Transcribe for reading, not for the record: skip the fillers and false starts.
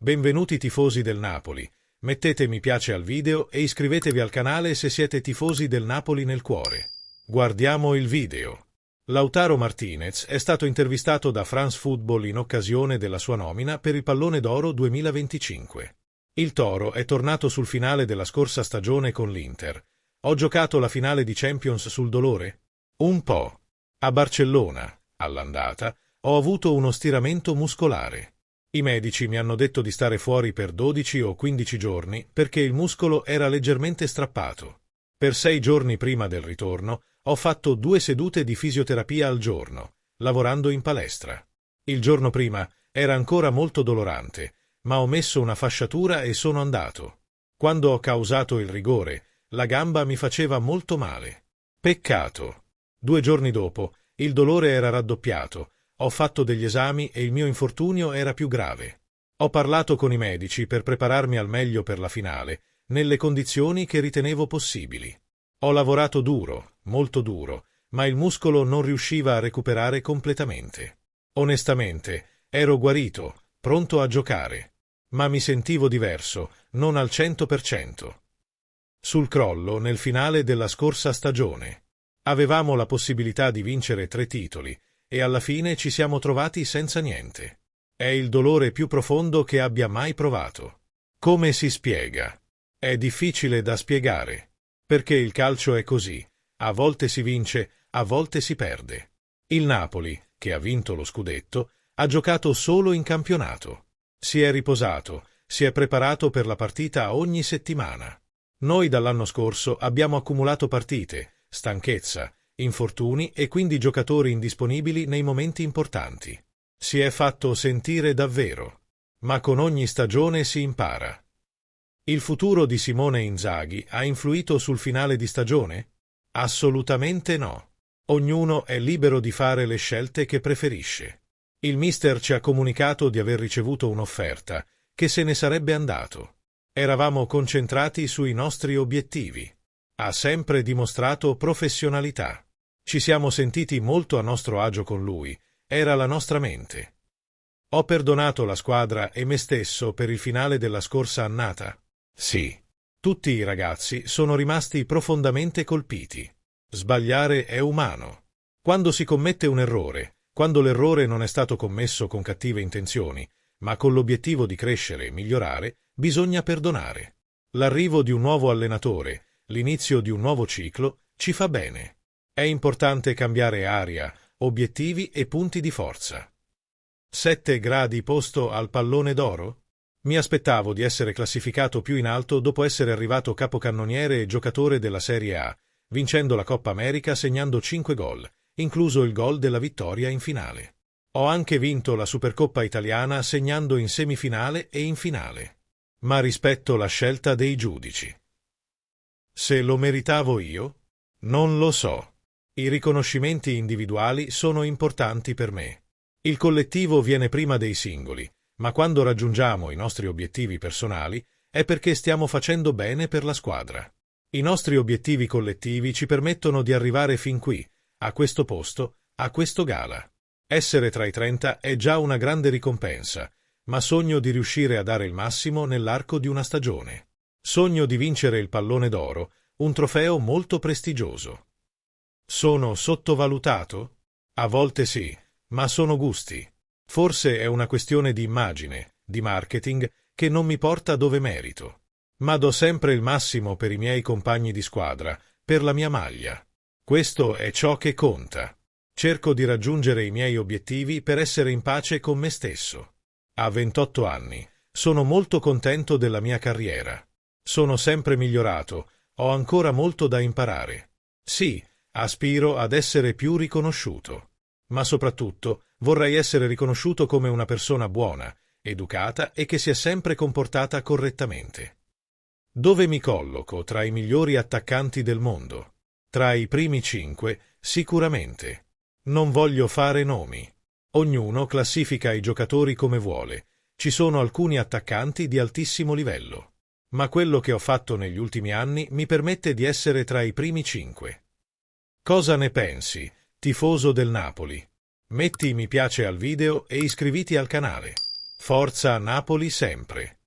Benvenuti tifosi del Napoli. Mettete mi piace al video e iscrivetevi al canale se siete tifosi del Napoli nel cuore. Guardiamo il video. Lautaro Martinez è stato intervistato da France Football in occasione della sua nomina per il Pallone d'Oro 2025. Il Toro è tornato sul finale della scorsa stagione con l'Inter. Ho giocato la finale di Champions sul dolore? Un po'. A Barcellona, all'andata, ho avuto uno stiramento muscolare. I medici mi hanno detto di stare fuori per 12 o 15 giorni perché il muscolo era leggermente strappato. Per 6 giorni prima del ritorno ho fatto 2 sedute di fisioterapia al giorno, lavorando in palestra. Il giorno prima era ancora molto dolorante, ma ho messo una fasciatura e sono andato. Quando ho causato il rigore, la gamba mi faceva molto male. Peccato. 2 giorni dopo, il dolore era raddoppiato. Ho fatto degli esami e il mio infortunio era più grave. Ho parlato con i medici per prepararmi al meglio per la finale, nelle condizioni che ritenevo possibili. Ho lavorato duro, molto duro, ma il muscolo non riusciva a recuperare completamente. Onestamente, ero guarito, pronto a giocare. Ma mi sentivo diverso, non al 100%. Sul crollo nel finale della scorsa stagione. Avevamo la possibilità di vincere 3 titoli, e alla fine ci siamo trovati senza niente. È il dolore più profondo che abbia mai provato. Come si spiega? È difficile da spiegare. Perché il calcio è così. A volte si vince, a volte si perde. Il Napoli, che ha vinto lo scudetto, ha giocato solo in campionato. Si è riposato, si è preparato per la partita ogni settimana. Noi dall'anno scorso abbiamo accumulato partite, stanchezza, infortuni e quindi giocatori indisponibili nei momenti importanti. Si è fatto sentire davvero. Ma con ogni stagione si impara. Il futuro di Simone Inzaghi ha influito sul finale di stagione? Assolutamente no. Ognuno è libero di fare le scelte che preferisce. Il mister ci ha comunicato di aver ricevuto un'offerta, che se ne sarebbe andato. Eravamo concentrati sui nostri obiettivi. Ha sempre dimostrato professionalità. Ci siamo sentiti molto a nostro agio con lui, era la nostra mente. Ho perdonato la squadra e me stesso per il finale della scorsa annata? Sì. Tutti i ragazzi sono rimasti profondamente colpiti. Sbagliare è umano. Quando si commette un errore, quando l'errore non è stato commesso con cattive intenzioni, ma con l'obiettivo di crescere e migliorare, bisogna perdonare. L'arrivo di un nuovo allenatore, l'inizio di un nuovo ciclo, ci fa bene. È importante cambiare aria, obiettivi e punti di forza. 7 gradi posto al Pallone d'Oro? Mi aspettavo di essere classificato più in alto dopo essere arrivato capocannoniere e giocatore della Serie A, vincendo la Coppa America segnando 5 gol, incluso il gol della vittoria in finale. Ho anche vinto la Supercoppa italiana segnando in semifinale e in finale. Ma rispetto la scelta dei giudici. Se lo meritavo io? Non lo so. I riconoscimenti individuali sono importanti per me. Il collettivo viene prima dei singoli, ma quando raggiungiamo i nostri obiettivi personali è perché stiamo facendo bene per la squadra. I nostri obiettivi collettivi ci permettono di arrivare fin qui, a questo posto, a questo gala. Essere tra i 30 è già una grande ricompensa, ma sogno di riuscire a dare il massimo nell'arco di una stagione. Sogno di vincere il Pallone d'Oro, un trofeo molto prestigioso. Sono sottovalutato? A volte sì, ma sono gusti. Forse è una questione di immagine, di marketing, che non mi porta dove merito. Ma do sempre il massimo per i miei compagni di squadra, per la mia maglia. Questo è ciò che conta. Cerco di raggiungere i miei obiettivi per essere in pace con me stesso. A 28 anni, sono molto contento della mia carriera. Sono sempre migliorato, ho ancora molto da imparare. Sì, aspiro ad essere più riconosciuto. Ma soprattutto vorrei essere riconosciuto come una persona buona, educata e che si è sempre comportata correttamente. Dove mi colloco tra i migliori attaccanti del mondo? Tra i primi 5, sicuramente. Non voglio fare nomi. Ognuno classifica i giocatori come vuole. Ci sono alcuni attaccanti di altissimo livello. Ma quello che ho fatto negli ultimi anni mi permette di essere tra i primi 5. Cosa ne pensi, tifoso del Napoli? Metti mi piace al video e iscriviti al canale. Forza Napoli sempre!